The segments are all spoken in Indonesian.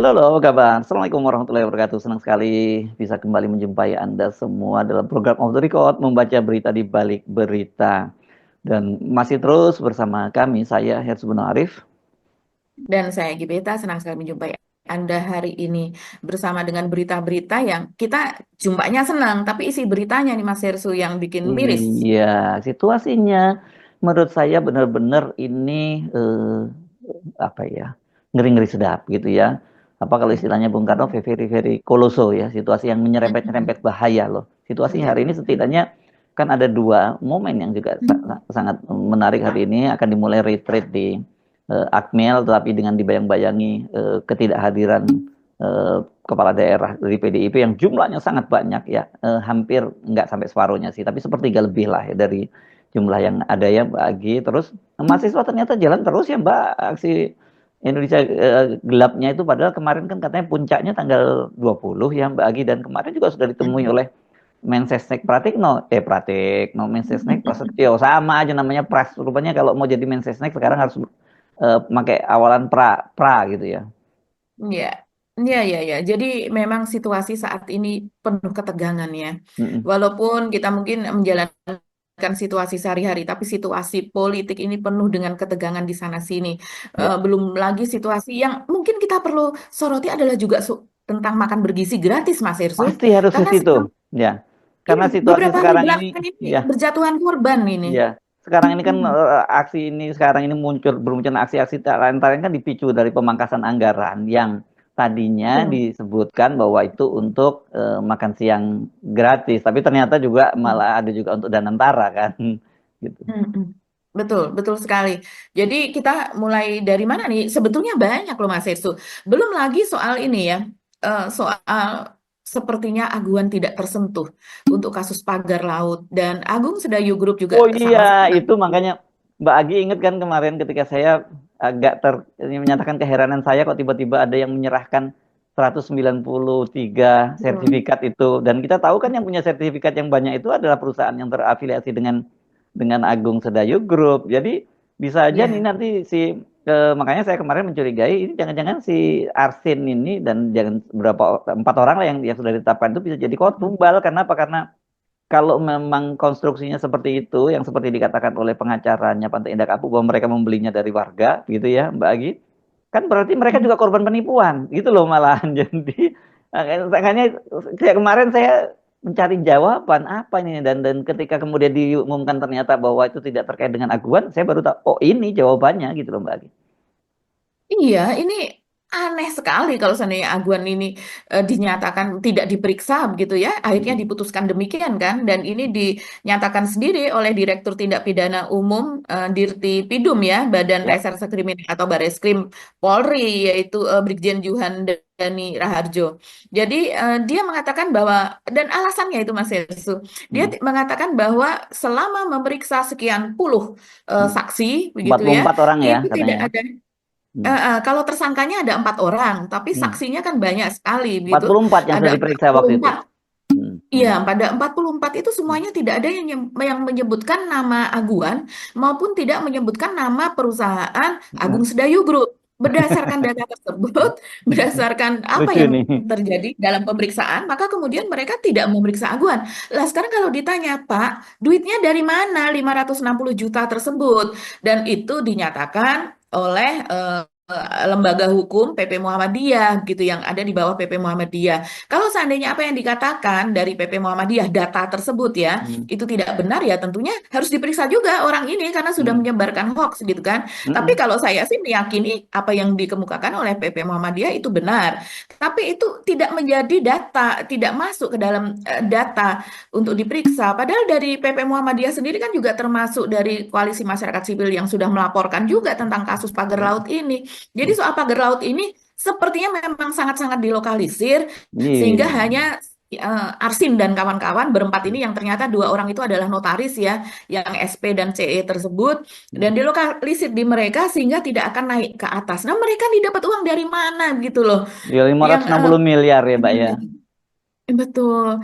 Halo, halo, apa kabar? Assalamualaikum warahmatullahi wabarakatuh. Senang sekali bisa kembali menjumpai Anda semua dalam program Off the Record, membaca berita di balik berita. Dan masih terus bersama kami, saya Hersubun Arif. Dan saya Gibeta senang sekali menjumpai Anda hari ini bersama dengan berita-berita yang kita jumpanya senang, tapi isi beritanya nih Mas Hersu yang bikin miris. Iya, situasinya menurut saya benar-benar ini apa ya, ngeri-ngeri sedap gitu ya. Apa kalau istilahnya Bung Karno, very very koloso ya, situasi yang menyerempet-nyerempet bahaya loh. Situasi Iya. hari ini setidaknya kan ada dua momen yang juga sangat menarik hari ini, akan dimulai retreat di Akmil, tetapi dengan dibayang-bayangi ketidakhadiran kepala daerah dari PDIP yang jumlahnya sangat banyak ya, hampir nggak sampai separuhnya sih, tapi sepertiga lebih lah ya dari jumlah yang ada ya Mbak Agi. Terus mahasiswa ternyata jalan terus ya Mbak, aksi Indonesia gelapnya itu, padahal kemarin kan katanya puncaknya tanggal 20 ya Mbak Agi, dan kemarin juga sudah ditemui oleh Mensesnek Pratikno, Mensesnek Prasetyo, sama aja namanya Pras. Rupanya kalau mau jadi Mensesnek sekarang harus pakai awalan pra gitu ya. Ya, ya, ya, ya. Jadi memang situasi saat ini penuh ketegangan ya. Mm-mm. Walaupun kita mungkin menjalankan situasi sehari-hari, tapi situasi politik ini penuh dengan ketegangan di sana sini. Ya, Belum lagi situasi yang mungkin kita perlu soroti adalah juga tentang makan bergizi gratis, Mas Irsu. pasti harus ke Karena situ. Ya, iya, karena situasi beberapa hari sekarang ini, belakangan ini ya, berjatuhan korban ini. ya. Sekarang ini kan Mm-mm. aksi ini sekarang ini bermunculan aksi-aksi antara kan dipicu dari pemangkasan anggaran yang tadinya Betul. disebutkan bahwa itu untuk makan siang gratis, tapi ternyata juga malah ada juga untuk Danantara kan, gitu. Mm-mm. Betul, betul sekali. Jadi kita mulai dari mana nih? Sebetulnya banyak loh Mas Hestu. Belum lagi soal ini ya, soal sepertinya aguan tidak tersentuh untuk kasus pagar laut dan Agung Sedayu Group juga Oh iya, sama-sama. itu makanya Mbak Agi ingat kan kemarin ketika saya agak ini menyatakan keheranan saya kok tiba-tiba ada yang menyerahkan 193 Betul. sertifikat itu, dan kita tahu kan yang punya sertifikat yang banyak itu adalah perusahaan yang terafiliasi dengan Agung Sedayu Group. Jadi bisa aja nih Ya. nanti si makanya saya kemarin mencurigai ini jangan-jangan si Arsin ini dan jangan berapa empat orang lah yang sudah ditetapkan itu bisa jadi korban tumbal. Karena apa? Karena kalau memang konstruksinya seperti itu, yang seperti dikatakan oleh pengacaranya Pantai Indah Kapuk bahwa mereka membelinya dari warga, gitu ya, Mbak Agi, kan berarti mereka juga korban penipuan, gitu loh malahan. Jadi makanya kayak kemarin saya mencari jawaban apa ini, dan ketika kemudian diumumkan ternyata bahwa itu tidak terkait dengan aguan, saya baru tahu, oh ini jawabannya, gitu loh Mbak Agi. Iya, ini aneh sekali kalau seandainya aguan ini dinyatakan tidak diperiksa begitu ya. Akhirnya Mm-mm. diputuskan demikian kan. Dan ini dinyatakan sendiri oleh Direktur Tindak Pidana Umum Dirti Pidum ya, Badan Ya. Reserse Kriminal atau Bareskrim Polri, yaitu Brigjen Juhan Dani Raharjo. Jadi dia mengatakan bahwa, dan alasannya itu Mas Yesu, dia Mm-mm. mengatakan bahwa selama memeriksa sekian puluh Mm. saksi empat begitu puluh ya, empat orang ya itu katanya tidak ya. ada. Mm. Kalau tersangkanya ada 4 orang, tapi Mm. saksinya kan banyak sekali empat gitu. puluh empat yang Ada sudah empat diperiksa puluh waktu itu. empat. Mm. Iya, Mm. pada 44 itu semuanya tidak ada yang menyebutkan nama aguan maupun tidak menyebutkan nama perusahaan Agung Mm. Sedayu Group. Berdasarkan data tersebut, berdasarkan apa Lucu yang nih. terjadi dalam pemeriksaan, maka kemudian mereka tidak memeriksa aguan. Lah sekarang kalau ditanya, Pak, duitnya dari mana 560 juta tersebut? Dan itu dinyatakan oleh lembaga hukum PP Muhammadiyah gitu yang ada di bawah PP Muhammadiyah. Kalau seandainya apa yang dikatakan dari PP Muhammadiyah, data tersebut ya, Hmm, itu tidak benar ya tentunya harus diperiksa juga orang ini karena sudah hmm, menyebarkan hoax gitu kan. Tapi hmm, kalau saya sih meyakini apa yang dikemukakan oleh PP Muhammadiyah itu benar. Tapi itu tidak menjadi data, tidak masuk ke dalam data untuk diperiksa. Padahal dari PP Muhammadiyah sendiri kan juga termasuk dari koalisi masyarakat sipil yang sudah melaporkan juga tentang kasus pagar laut ini. Jadi hmm. soal pagar laut ini sepertinya memang sangat-sangat dilokalisir sehingga Iya. hanya Arsin dan kawan-kawan berempat ini yang ternyata 2 orang itu adalah notaris ya, yang SP dan CE tersebut dan dilokalisir di mereka sehingga tidak akan naik ke atas. Nah, mereka didapat uang dari mana gitu loh. Ya, lima Yang ratus enam puluh miliar ya, Mbak ya. betul.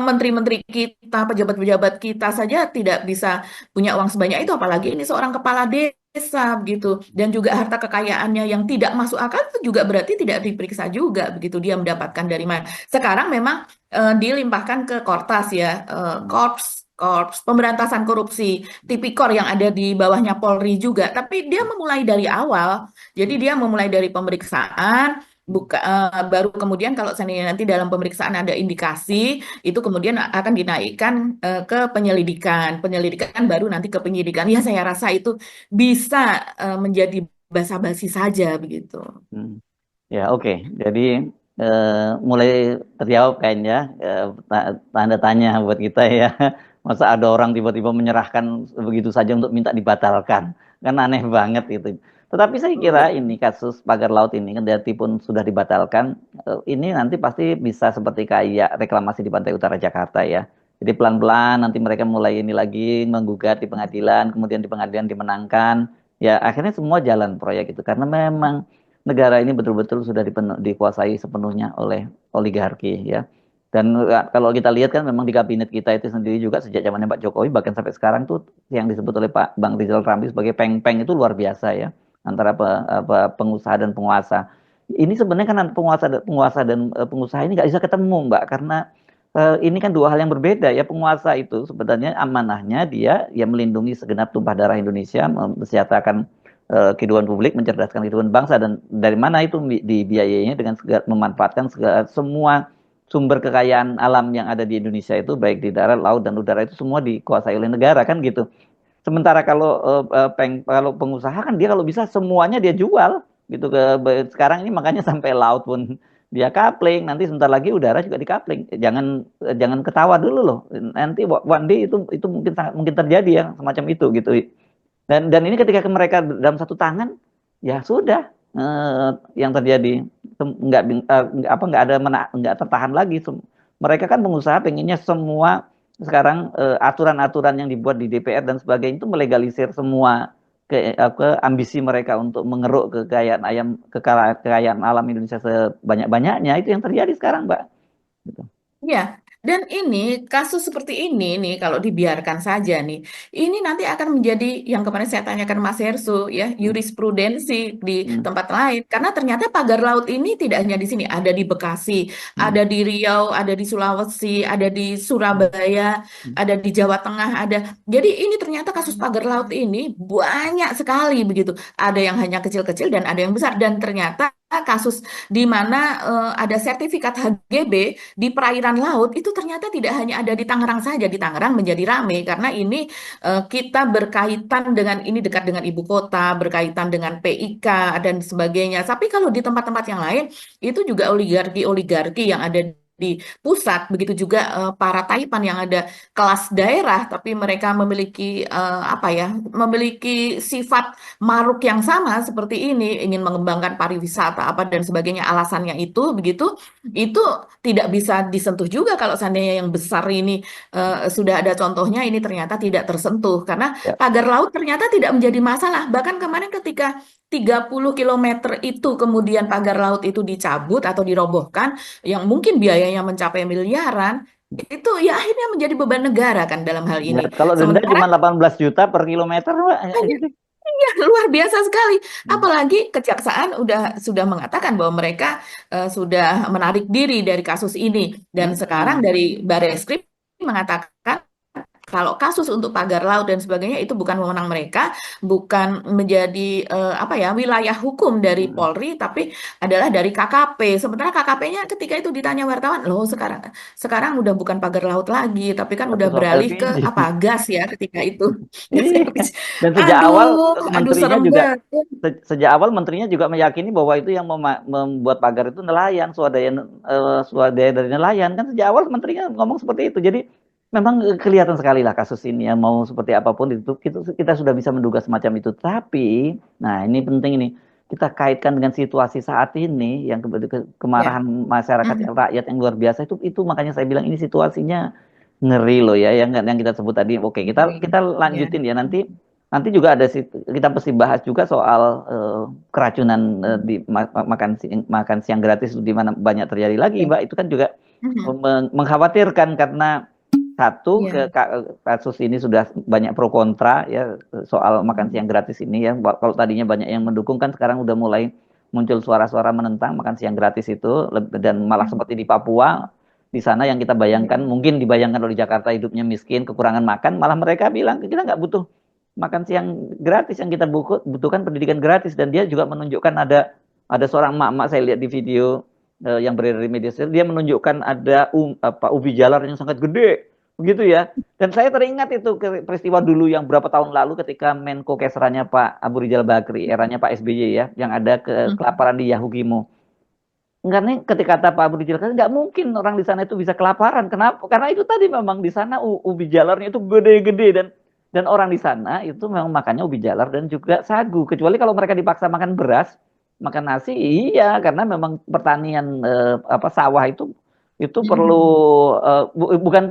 Menteri-menteri kita, pejabat-pejabat kita saja tidak bisa punya uang sebanyak itu apalagi ini seorang kepala desa. desa begitu, dan juga harta kekayaannya yang tidak masuk akal itu juga berarti tidak diperiksa juga begitu, dia mendapatkan dari mana. Sekarang memang dilimpahkan ke Kortas ya, Korps Korps Pemberantasan Korupsi, Tipikor yang ada di bawahnya Polri juga, tapi dia memulai dari awal. Jadi dia memulai dari pemeriksaan, baru kemudian kalau seandainya nanti dalam pemeriksaan ada indikasi, itu kemudian akan dinaikkan ke penyelidikan. Penyelidikan baru nanti ke penyidikan. Ya saya rasa itu bisa menjadi basa-basi saja begitu. Hmm. Ya, oke. Jadi mulai terjawab kayaknya tanda tanya buat kita ya. Masa ada orang tiba-tiba menyerahkan begitu saja untuk minta dibatalkan. Kan aneh banget itu. Tetapi saya kira ini kasus pagar laut ini kendati pun sudah dibatalkan, ini nanti pasti bisa seperti kayak reklamasi di pantai utara Jakarta ya. Jadi pelan-pelan nanti mereka mulai ini lagi menggugat di pengadilan, kemudian di pengadilan dimenangkan. Ya akhirnya semua jalan proyek itu karena memang negara ini betul-betul sudah dikuasai sepenuhnya oleh oligarki ya. Dan kalau kita lihat kan memang di kabinet kita itu sendiri juga sejak zamannya Pak Jokowi bahkan sampai sekarang tuh yang disebut oleh Pak Bang Rizal Ramli sebagai peng-peng itu luar biasa ya antara pengusaha dan penguasa. Ini sebenarnya kan penguasa dan pengusaha ini nggak bisa ketemu Mbak karena ini kan dua hal yang berbeda ya. Penguasa itu sebenarnya amanahnya dia ya melindungi segenap tumpah darah Indonesia, mensejahterakan kehidupan publik, mencerdaskan kehidupan bangsa dan dari mana itu dibiayainya dengan memanfaatkan semua sumber kekayaan alam yang ada di Indonesia itu baik di darat, laut dan udara itu semua dikuasai oleh negara kan gitu. Sementara kalau kalau pengusaha kan dia kalau bisa semuanya dia jual gitu sekarang ini makanya sampai laut pun dia coupling, nanti sebentar lagi udara juga di coupling. Jangan ketawa dulu loh. Nanti one day itu mungkin sangat mungkin terjadi ya semacam itu gitu. Dan ini ketika mereka dalam satu tangan, ya sudah yang terjadi nggak ada nggak tertahan lagi. Mereka kan pengusaha pengennya semua sekarang aturan-aturan yang dibuat di DPR dan sebagainya itu melegalisir semua ambisi mereka untuk mengeruk kekayaan alam Indonesia sebanyak-banyaknya itu yang terjadi sekarang, Mbak. Gitu. Ya, dan ini kasus seperti ini nih kalau dibiarkan saja nih, ini nanti akan menjadi yang kemarin saya tanyakan Mas Hersu ya, Hmm. jurisprudensi di Hmm. tempat lain. Karena ternyata pagar laut ini tidak hanya di sini, ada di Bekasi, Hmm. ada di Riau, ada di Sulawesi, ada di Hmm. Surabaya, Hmm. ada di Jawa Tengah, ada. Jadi ini ternyata kasus pagar laut ini banyak sekali begitu. Ada yang hanya kecil-kecil dan ada yang besar. Dan ternyata kasus di mana ada sertifikat HGB di perairan laut itu ternyata tidak hanya ada di Tangerang saja. Di Tangerang menjadi ramai karena ini kita berkaitan dengan ini dekat dengan ibu kota, berkaitan dengan PIK dan sebagainya. Tapi kalau di tempat-tempat yang lain itu juga oligarki-oligarki yang ada di pusat, begitu juga para taipan yang ada kelas daerah, tapi mereka memiliki apa ya, memiliki sifat maruk yang sama seperti ini, ingin mengembangkan pariwisata apa dan sebagainya. Alasannya itu begitu, itu tidak bisa disentuh juga kalau seandainya yang besar ini sudah ada contohnya, ini ternyata tidak tersentuh karena Ya, pagar laut ternyata tidak menjadi masalah. Bahkan kemarin ketika 30 kilometer itu kemudian pagar laut itu dicabut atau dirobohkan, yang mungkin biayanya mencapai miliaran, itu ya akhirnya menjadi beban negara kan dalam hal ya, ini. kalau denda Sementara cuma 18 juta per kilometer, Mbak. Gitu. iya, luar biasa sekali. Hmm. Apalagi kejaksaan sudah mengatakan bahwa mereka sudah menarik diri dari kasus ini dan sekarang Hmm. dari Barreskrim mengatakan kalau kasus untuk pagar laut dan sebagainya itu bukan wewenang mereka, bukan menjadi apa ya wilayah hukum dari Hmm. Polri, tapi adalah dari KKP. Sementara KKP-nya ketika itu ditanya wartawan, loh sekarang sekarang udah bukan pagar laut lagi, tapi kan Tapi udah soal beralih ke LPG. apa gas ya ketika itu. Iya. Dan sejak awal Aduh, aduh menterinya serem juga banget. sejak awal menterinya juga meyakini bahwa itu yang membuat pagar itu nelayan, swadaya dari nelayan kan sejak awal menterinya ngomong seperti itu. Jadi memang kelihatan sekali lah kasus ini ya mau seperti apapun itu kita sudah bisa menduga semacam itu. Tapi, nah ini penting ini kita kaitkan dengan situasi saat ini yang Ya. kemarahan masyarakat Mhm. rakyat yang luar biasa itu makanya saya bilang ini situasinya ngeri loh ya yang kita sebut tadi. Oke, kita Ngeri. kita Ya. lanjutin ya nanti nanti juga ada kita pasti bahas juga soal keracunan di makan siang gratis di mana banyak terjadi lagi, Ya. Mbak. Itu kan juga Mhm. mengkhawatirkan karena Satu, Iya. kasus ini sudah banyak pro kontra ya soal makan siang gratis ini ya. Kalau tadinya banyak yang mendukung kan sekarang udah mulai muncul suara-suara menentang makan siang gratis itu dan malah Hmm. seperti di Papua di sana yang kita bayangkan Iya. mungkin dibayangkan oleh Jakarta hidupnya miskin kekurangan makan malah mereka bilang kita nggak butuh makan siang gratis yang kita butuhkan pendidikan gratis dan dia juga menunjukkan ada seorang emak-emak saya lihat di video yang beredar di media sosial dia menunjukkan ada ubi jalar yang sangat gede begitu ya. Dan saya teringat itu peristiwa dulu yang berapa tahun lalu ketika Menko Kesranya Pak Abu Rizal Bakri, eranya Pak SBY ya, yang ada Hmm. kelaparan di Yahukimo. Karena ketika kata Pak Abu Rizal Bakri, nggak mungkin orang di sana itu bisa kelaparan. Kenapa? Karena itu tadi memang di sana ubi jalarnya itu gede-gede dan orang di sana itu memang makannya ubi jalar dan juga sagu. Kecuali kalau mereka dipaksa makan beras, makan nasi, iya karena memang pertanian apa sawah itu perlu Hmm.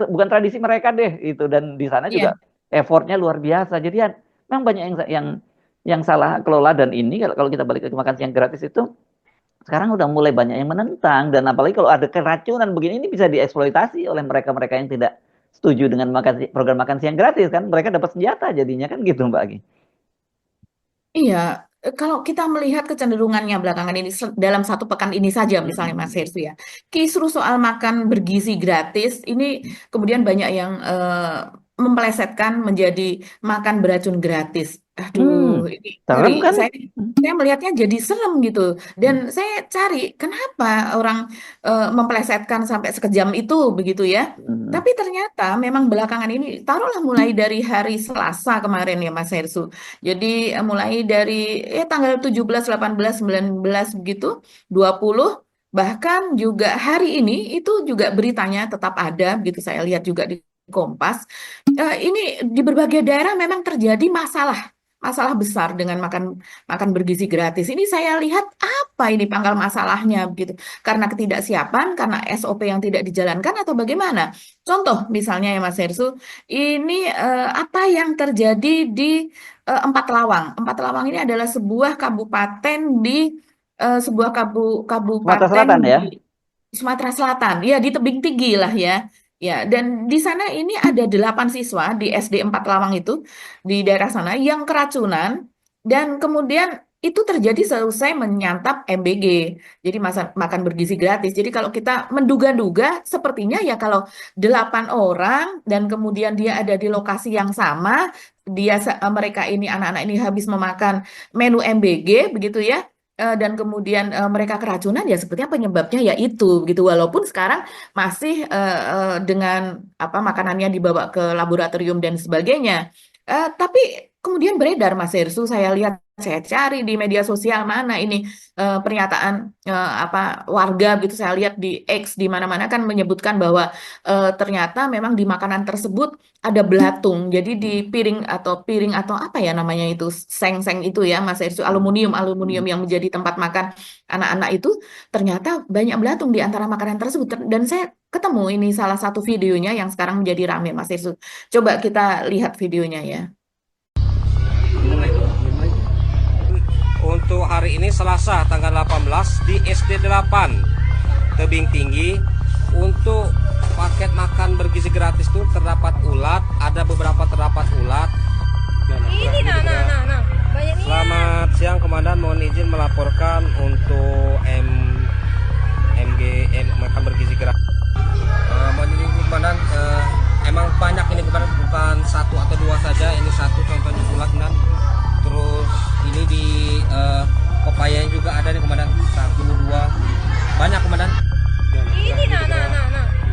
bukan tradisi mereka deh itu dan di sana juga Iya. effortnya luar biasa. Jadi ya, memang banyak yang salah kelola dan ini kalau kita balik ke makan siang gratis itu sekarang udah mulai banyak yang menentang dan apalagi kalau ada keracunan begini ini bisa dieksploitasi oleh mereka-mereka yang tidak setuju dengan program makan siang gratis kan mereka dapat senjata jadinya kan gitu Mbak Agi. Iya, kalau kita melihat kecenderungannya belakangan ini dalam satu pekan ini saja, misalnya Mas Mm-mm. Hersu ya, kisru soal makan bergizi gratis ini kemudian banyak yang mempelesetkan menjadi makan beracun gratis. Aduh, ini ngeri. Serem kan. Saya melihatnya jadi serem gitu. Dan saya cari kenapa orang mempelesetkan sampai sekejam itu begitu ya. Mm-mm. Tapi ternyata memang belakangan ini, taruhlah mulai dari hari Selasa kemarin ya Mas Hersu. Jadi mulai dari ya tanggal 17, 18, 19 begitu, 20 bahkan juga hari ini itu juga beritanya tetap ada begitu saya lihat juga di Kompas. Ini di berbagai daerah memang terjadi masalah besar dengan makan makan bergizi gratis. Ini saya lihat apa ini pangkal masalahnya begitu. Karena ketidaksiapan, karena SOP yang tidak dijalankan atau bagaimana? Contoh misalnya ya Mas Hersu, ini apa yang terjadi di Empat Lawang. Empat Lawang ini adalah sebuah kabupaten di sebuah Sumatera kabupaten Selatan di ya. Sumatera Selatan. Ya, di tebing tinggi lah ya. Ya, dan di sana ini ada 8 siswa di SD Empat Lawang itu di daerah sana yang keracunan dan kemudian itu terjadi selesai menyantap MBG. Jadi makan bergizi gratis. Jadi kalau kita menduga-duga sepertinya ya kalau 8 orang dan kemudian dia ada di lokasi yang sama, mereka ini anak-anak ini habis memakan menu MBG begitu ya. Dan kemudian mereka keracunan ya sepertinya penyebabnya ya itu gitu walaupun sekarang masih dengan apa makanannya dibawa ke laboratorium dan sebagainya. Tapi kemudian beredar Mas Hersu saya lihat saya cari di media sosial mana ini pernyataan apa warga gitu saya lihat di X di mana-mana kan menyebutkan bahwa ternyata memang di makanan tersebut ada belatung. Jadi di piring atau apa ya namanya itu seng-seng itu ya Mas Ersu aluminium yang menjadi tempat makan anak-anak itu ternyata banyak belatung di antara makanan tersebut. Dan saya ketemu ini salah satu videonya yang sekarang menjadi ramai Mas Ersu. Coba kita lihat videonya ya. Untuk hari ini Selasa tanggal 18 di SD 8 Tebing Tinggi untuk paket makan bergizi gratis itu terdapat ulat, ada beberapa terdapat ulat. Ini nah. Banyak nih. Selamat siang Komandan, mohon izin melaporkan untuk makan bergizi gratis. Mohon izin Komandan, emang banyak ini Komandan, bukan satu atau dua saja, ini satu contohnya ulat dan terus ini di pepaya juga ada nih Komandan, satu dua banyak Komandan. Ini nah.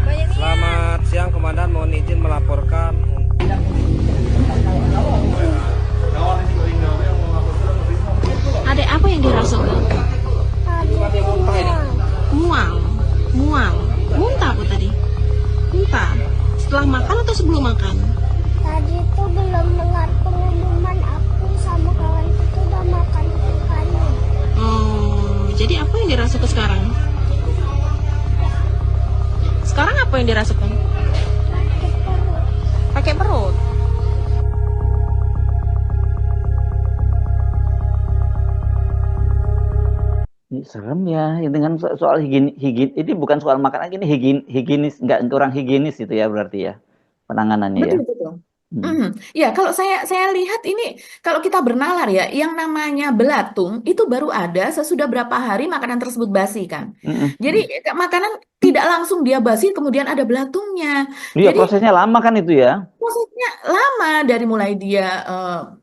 Banyak nih. Selamat siang Komandan, mohon izin melaporkan. Ada apa yang dirasukan? Mual, mual, muntah apa tadi? Muntah. Setelah makan atau sebelum makan? Tadi tuh belum dengar pengumuman aku sama kawan itu udah makan ikannya. Jadi apa yang dirasukan sekarang? Sekarang apa yang dirasukan? Sakit perut. Pakai perut. Ini serem ya, ini dengan soal higienis, ini bukan soal makanan, ini higienis, nggak kurang higienis itu ya berarti ya. penanganannya ya. Betul, betul. Hmm. Ya, kalau saya lihat ini, kalau kita bernalar ya, yang namanya belatung itu baru ada sesudah berapa hari makanan tersebut basi kan. Mm-mm. Jadi makanan tidak langsung dia basi, kemudian ada belatungnya. Iya, Jadi prosesnya lama kan itu ya. prosesnya lama dari mulai dia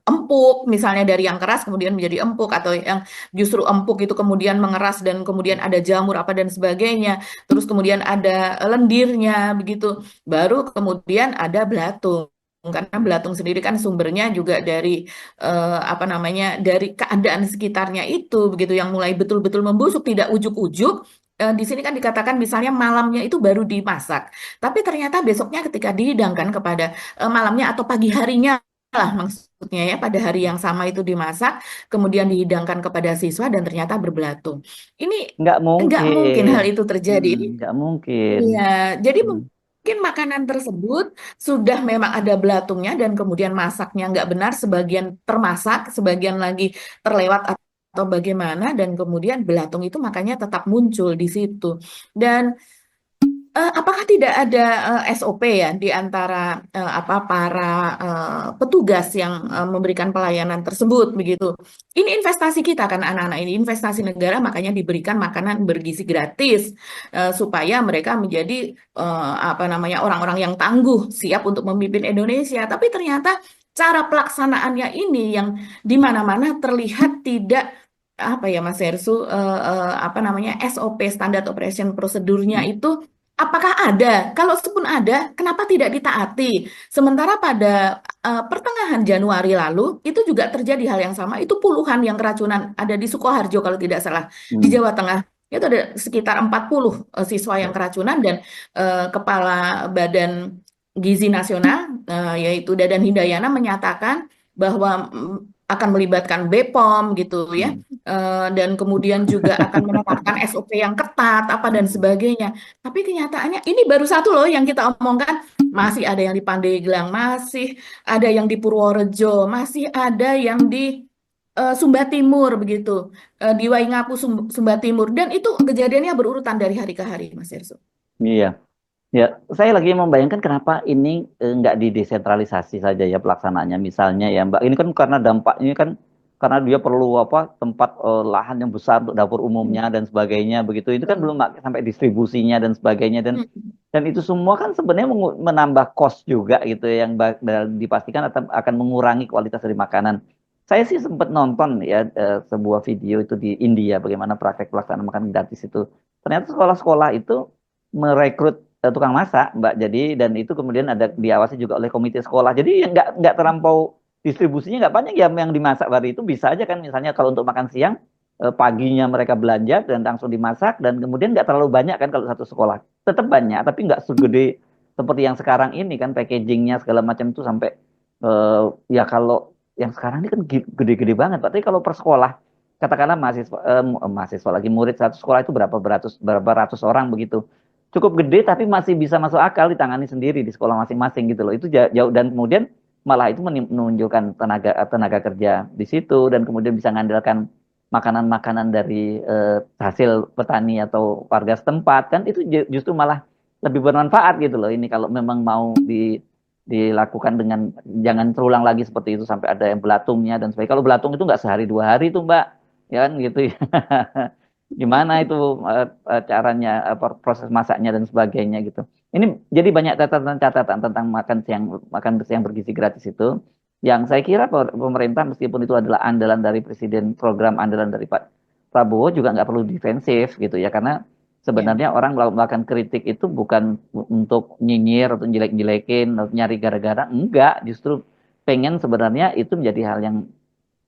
empuk, misalnya dari yang keras kemudian menjadi empuk, atau yang justru empuk itu kemudian mengeras dan kemudian ada jamur apa dan sebagainya. Terus kemudian ada lendirnya begitu. Baru kemudian ada belatung. Karena belatung sendiri kan sumbernya juga dari apa namanya, dari keadaan sekitarnya itu begitu, yang mulai betul-betul membusuk, tidak ujuk-ujuk. Di sini kan dikatakan misalnya malamnya itu baru dimasak, tapi ternyata besoknya ketika dihidangkan kepada malamnya atau pagi harinya lah, maksudnya ya, pada hari yang sama itu dimasak, kemudian dihidangkan kepada siswa dan ternyata berbelatung. Ini Nggak enggak mungkin mungkin. hal itu terjadi. Nggak mungkin. Iya, jadi Hmm. mungkin makanan tersebut sudah memang ada belatungnya dan kemudian masaknya nggak benar, sebagian termasak, sebagian lagi terlewat atau bagaimana, dan kemudian belatung itu makanya tetap muncul di situ. Dan apakah tidak ada SOP ya di antara apa para petugas yang memberikan pelayanan tersebut begitu? Ini investasi kita kan, anak-anak ini investasi negara, makanya diberikan makanan bergizi gratis supaya mereka menjadi apa namanya, orang-orang yang tangguh siap untuk memimpin Indonesia. Tapi ternyata cara pelaksanaannya ini yang di mana-mana terlihat tidak, apa ya Mas Hersu, apa namanya, SOP, standar operation prosedurnya itu apakah ada? Kalau pun ada, kenapa tidak ditaati? Sementara pada pertengahan Januari lalu, itu juga terjadi hal yang sama. Itu puluhan yang keracunan ada di Sukoharjo kalau tidak salah, di Hmm. Jawa Tengah. Itu ada sekitar 40 siswa yang keracunan, dan Kepala Badan Gizi Nasional, yaitu Dadan Hindayana, menyatakan bahwa akan melibatkan BPOM gitu ya. Hmm. Dan kemudian juga akan menetapkan SOP yang ketat apa dan sebagainya. Tapi kenyataannya ini baru satu loh yang kita omongkan. Masih ada yang di Pandeglang, masih ada yang di Purworejo, masih ada yang di Sumba Timur begitu, di Waingapu, Sumba Timur, dan itu kejadiannya berurutan dari hari ke hari, Mas Erso. Iya. Ya, saya lagi membayangkan kenapa ini nggak didesentralisasi saja ya pelaksanaannya. Misalnya ya Mbak, ini kan karena dampaknya kan karena dia perlu apa tempat lahan yang besar untuk dapur umumnya dan sebagainya begitu. Itu kan belum sampai distribusinya dan sebagainya, dan itu semua kan sebenarnya menambah cost juga gitu ya, yang dipastikan akan mengurangi kualitas dari makanan. Saya sih sempat nonton ya sebuah video itu di India bagaimana praktek pelaksanaan makan gratis itu. Ternyata sekolah-sekolah itu merekrut tukang masak, Mbak. Jadi dan itu kemudian ada diawasi juga oleh komite sekolah. Jadi yang nggak terlampau distribusinya nggak banyak ya yang dimasak hari itu, bisa aja kan misalnya kalau untuk makan siang paginya mereka belanja dan langsung dimasak, dan kemudian nggak terlalu banyak kan kalau satu sekolah. Tetap banyak tapi nggak segede seperti yang sekarang ini kan, packagingnya segala macam itu sampai ya kalau yang sekarang ini kan gede-gede banget. Tapi kalau per sekolah katakanlah mahasiswa lagi murid satu sekolah itu berapa ratus orang begitu, cukup gede tapi masih bisa masuk akal ditangani sendiri di sekolah masing-masing gitu loh. Itu jauh, dan kemudian malah itu menunjukkan tenaga tenaga kerja di situ, dan kemudian bisa mengandalkan makanan-makanan dari hasil petani atau warga setempat kan, itu justru malah lebih bermanfaat gitu loh. Ini kalau memang mau dilakukan dengan jangan terulang lagi seperti itu sampai ada yang belatungnya dan sebagainya. Kalau belatung itu nggak sehari dua hari tuh Mbak, ya kan gitu ya. Gimana itu caranya, proses masaknya dan sebagainya gitu. Ini jadi banyak catatan-catatan tentang makan siang bergizi gratis itu, yang saya kira pemerintah meskipun itu adalah andalan dari presiden, program andalan dari Pak Prabowo, juga nggak perlu defensif gitu ya, karena Ya. sebenarnya orang melakukan kritik itu bukan untuk nyinyir atau jelek-jelekin atau nyari gara-gara, enggak, justru pengen sebenarnya itu menjadi hal yang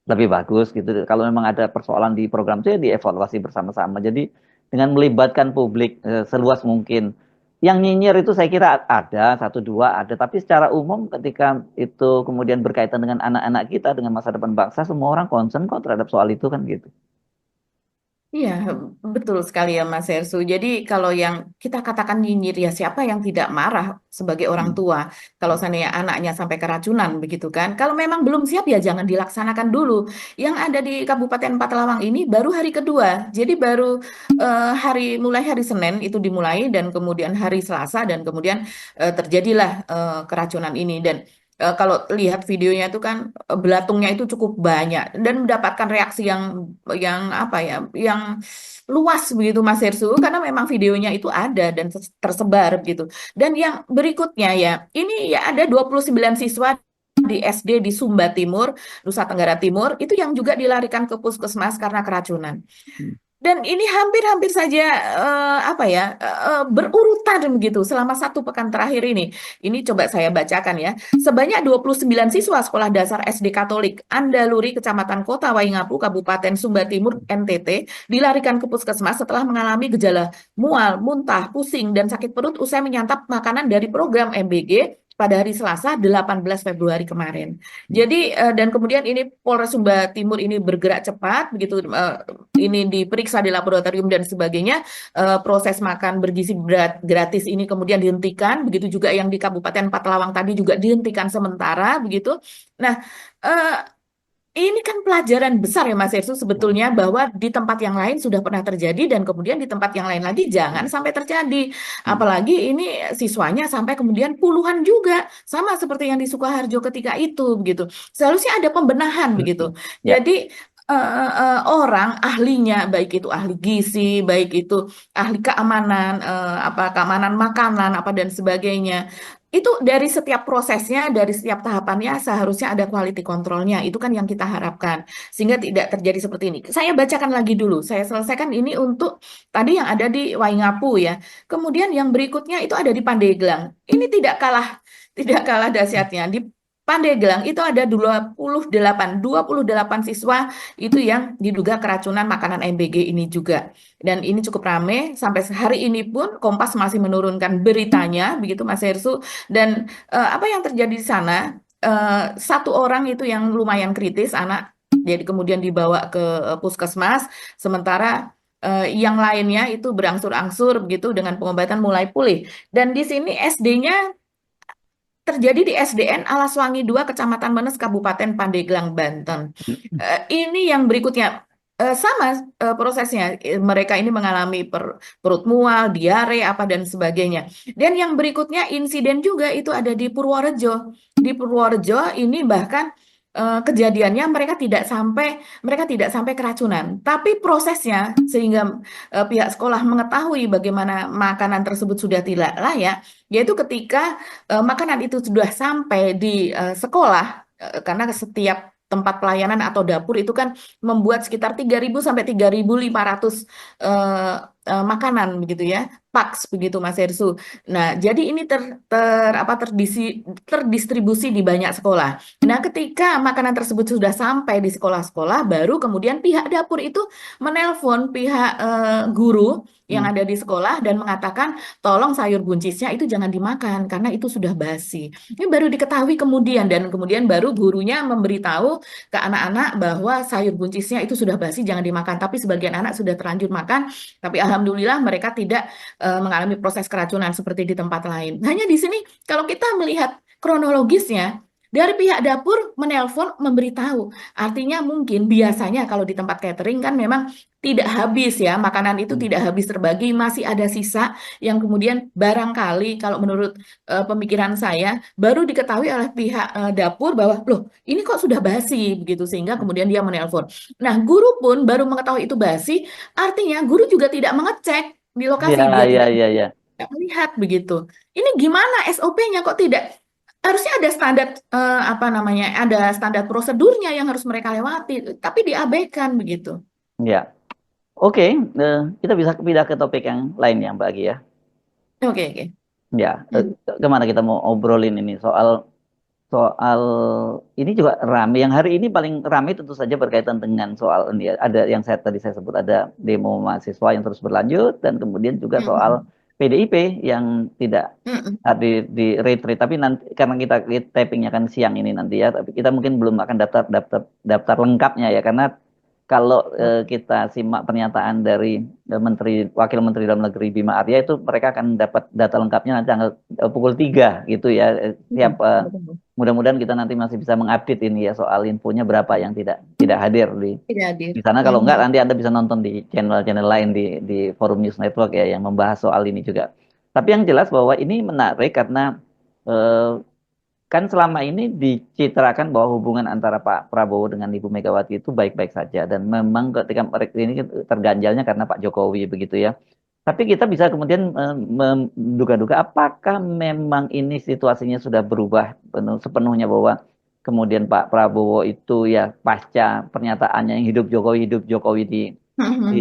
lebih bagus gitu. Kalau memang ada persoalan di program itu ya dievaluasi bersama-sama. Jadi dengan melibatkan publik seluas mungkin. Yang nyinyir itu saya kira ada, satu dua ada. Tapi secara umum ketika itu kemudian berkaitan dengan anak-anak kita, dengan masa depan bangsa, semua orang concern kok terhadap soal itu kan gitu. Iya, betul sekali ya Mas Hersu. Jadi kalau yang kita katakan nyinyir ya siapa yang tidak marah sebagai orang Hmm. tua kalau seandainya anaknya sampai keracunan begitu kan. Kalau memang belum siap ya jangan dilaksanakan dulu. Yang ada di Kabupaten Patalawang ini baru hari kedua. Jadi baru mulai hari Senin itu dimulai dan kemudian hari Selasa dan kemudian terjadilah keracunan ini dan kalau lihat videonya itu kan belatungnya itu cukup banyak dan mendapatkan reaksi yang apa ya, yang luas begitu Mas Hersu karena memang videonya itu ada dan tersebar gitu. Dan yang berikutnya ya, ini ya ada 29 siswa di SD di Sumba Timur, Nusa Tenggara Timur itu yang juga dilarikan ke puskesmas karena keracunan. Dan ini hampir-hampir saja apa ya berurutan begitu selama 1 pekan terakhir ini. Ini coba saya bacakan ya. Sebanyak 29 siswa sekolah dasar SD Katolik Andaluri, Kecamatan Kota Waingapu, Kabupaten Sumba Timur, NTT, dilarikan ke puskesmas setelah mengalami gejala mual, muntah, pusing, dan sakit perut usai menyantap makanan dari program MBG pada hari Selasa 18 Februari kemarin. Jadi dan kemudian ini Polres Sumba Timur ini bergerak cepat begitu ini diperiksa di laboratorium dan sebagainya. Proses makan bergizi gratis ini kemudian dihentikan, begitu juga yang di Kabupaten Patalawang tadi juga dihentikan sementara begitu. Nah, eh, ini kan pelajaran besar ya Mas Ersu sebetulnya bahwa di tempat yang lain sudah pernah terjadi dan kemudian di tempat yang lain lagi jangan sampai terjadi. Apalagi ini siswanya sampai kemudian puluhan juga sama seperti yang di Sukoharjo ketika itu begitu. Seharusnya ada pembenahan begitu. Ya. Jadi orang ahlinya baik itu ahli gizi, baik itu ahli keamanan keamanan makanan apa dan sebagainya. Itu dari setiap prosesnya, dari setiap tahapannya seharusnya ada quality controlnya. Itu kan yang kita harapkan. Sehingga tidak terjadi seperti ini. Saya bacakan lagi dulu. Saya selesaikan ini untuk tadi yang ada di Waingapu ya. Kemudian yang berikutnya itu ada di Pandeglang. Ini tidak kalah dahsyatnya. Di Pandeglang itu ada 28 siswa itu yang diduga keracunan makanan MBG ini juga. Dan ini cukup ramai sampai hari ini pun Kompas masih menurunkan beritanya begitu Mas Hersu dan apa yang terjadi di sana, 1 orang itu yang lumayan kritis, anak, jadi kemudian dibawa ke puskesmas, sementara yang lainnya itu berangsur-angsur begitu dengan pengobatan mulai pulih. Dan di sini SD-nya terjadi di SDN Alaswangi 2, Kecamatan Menes, Kabupaten Pandeglang, Banten. Ini yang berikutnya. Sama prosesnya, mereka ini mengalami perut mual, diare, apa dan sebagainya. Dan yang berikutnya insiden juga itu ada di Purworejo. Di Purworejo ini bahkan kejadiannya mereka tidak sampai keracunan, tapi prosesnya sehingga pihak sekolah mengetahui bagaimana makanan tersebut sudah tidak layak, yaitu ketika makanan itu sudah sampai di sekolah, karena setiap tempat pelayanan atau dapur itu kan membuat sekitar 3.000 sampai 3.500 makanan begitu ya, paks begitu Mas Hersu. Nah, jadi ini terdistribusi di banyak sekolah. Nah, ketika makanan tersebut sudah sampai di sekolah-sekolah, baru kemudian pihak dapur itu menelpon pihak guru yang ada di sekolah dan mengatakan, tolong sayur buncisnya itu jangan dimakan karena itu sudah basi. Ini baru diketahui kemudian dan kemudian baru gurunya memberitahu ke anak-anak bahwa sayur buncisnya itu sudah basi jangan dimakan. Tapi sebagian anak sudah terlanjur makan, tapi alhamdulillah mereka tidak mengalami proses keracunan seperti di tempat lain. Hanya di sini kalau kita melihat kronologisnya dari pihak dapur menelpon memberitahu. Artinya mungkin biasanya kalau di tempat catering kan memang tidak habis ya, makanan itu tidak habis terbagi, masih ada sisa yang kemudian barangkali kalau menurut pemikiran saya baru diketahui oleh pihak dapur bahwa loh ini kok sudah basi begitu sehingga kemudian dia menelpon. Nah, guru pun baru mengetahui itu basi, artinya guru juga tidak mengecek di lokasi, Ya, dia ya, tidak ya, ya. melihat begitu. Ini gimana SOP-nya kok tidak? Harusnya ada standar apa namanya? Ada standar prosedurnya yang harus mereka lewati, tapi diabaikan begitu. Ya. Oke, kita bisa pindah ke topik yang lain ya, Mbak Agi ya. Oke, oke. Ya, kemana kita mau obrolin ini soal soal ini juga rame. Yang hari ini paling rame tentu saja berkaitan dengan soal ini ya. Ada yang tadi saya sebut ada demo mahasiswa yang terus berlanjut dan kemudian juga soal PDIP yang tidak di retreat. Tapi nanti karena kita tapingnya kan siang ini nanti ya, tapi kita mungkin belum akan daftar lengkapnya ya karena kalau kita simak pernyataan dari Wakil Menteri Dalam Negeri Bima Arya itu mereka akan dapat data lengkapnya nanti tanggal pukul 3 gitu ya. Siap Betul. mudah-mudahan kita nanti masih bisa mengupdate ini ya soal infonya berapa yang tidak hadir Tidak hadir. di sana. Kalau enggak nanti Anda bisa nonton di channel-channel lain di Forum News Network ya yang membahas soal ini juga. Tapi yang jelas bahwa ini menarik karena eh, kan selama ini dicitrakan bahwa hubungan antara Pak Prabowo dengan Ibu Megawati itu baik-baik saja dan memang ketika mereka ini terganjalnya karena Pak Jokowi begitu ya. Tapi kita bisa kemudian menduga-duga apakah memang ini situasinya sudah berubah sepenuhnya bahwa kemudian Pak Prabowo itu ya pasca pernyataannya yang hidup Jokowi di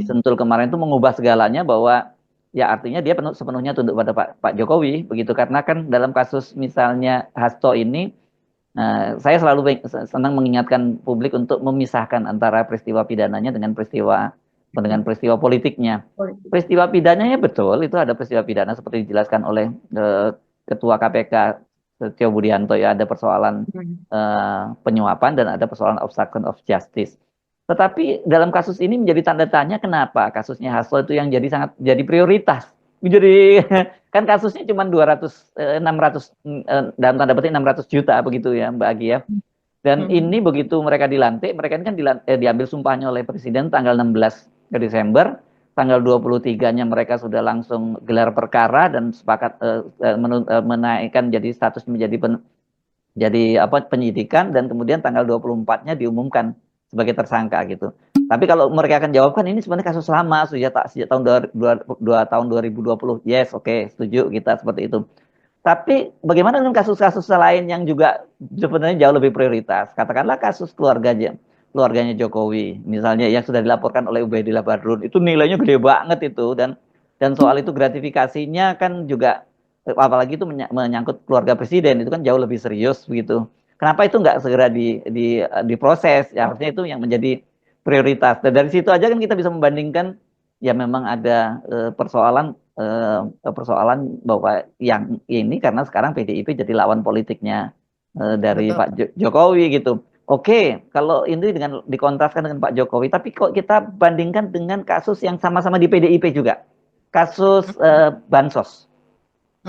Sentul kemarin itu mengubah segalanya bahwa ya artinya dia sepenuhnya tunduk pada Pak Jokowi begitu karena kan dalam kasus misalnya Hasto ini saya selalu senang mengingatkan publik untuk memisahkan antara peristiwa pidananya dengan peristiwa politiknya. Peristiwa pidananya betul itu ada peristiwa pidana seperti dijelaskan oleh Ketua KPK Setio Budianto ya ada persoalan penyuapan dan ada persoalan obstruction of justice. Tetapi dalam kasus ini menjadi tanda tanya kenapa kasusnya Hasto itu yang jadi prioritas. Jadi kan kasusnya cuma 600 dalam tanda petik 600 juta begitu ya Mbak Agi ya. Dan ini begitu mereka dilantik, mereka ini kan diambil sumpahnya oleh Presiden tanggal 16 Desember, tanggal 23-nya mereka sudah langsung gelar perkara dan sepakat menaikkan jadi status menjadi penyidikan dan kemudian tanggal 24-nya diumumkan sebagai tersangka gitu. Tapi kalau mereka akan jawabkan ini sebenarnya kasus lama sejak tahun 2020. Yes, oke, setuju kita seperti itu. Tapi bagaimana dengan kasus-kasus lain yang juga sebenarnya jauh lebih prioritas? Katakanlah kasus keluarganya Jokowi, misalnya yang sudah dilaporkan oleh Ubaidillah Badrun, itu nilainya gede banget itu dan soal itu gratifikasinya kan juga apalagi itu menyangkut keluarga presiden itu kan jauh lebih serius begitu. Kenapa itu nggak segera diproses? Ya, harusnya itu yang menjadi prioritas. Dan dari situ aja kan kita bisa membandingkan ya memang ada persoalan bahwa yang ini karena sekarang PDIP jadi lawan politiknya dari Pak Jokowi gitu. Oke, kalau ini dengan dikontraskan dengan Pak Jokowi, tapi kok kita bandingkan dengan kasus yang sama-sama di PDIP juga, kasus bansos,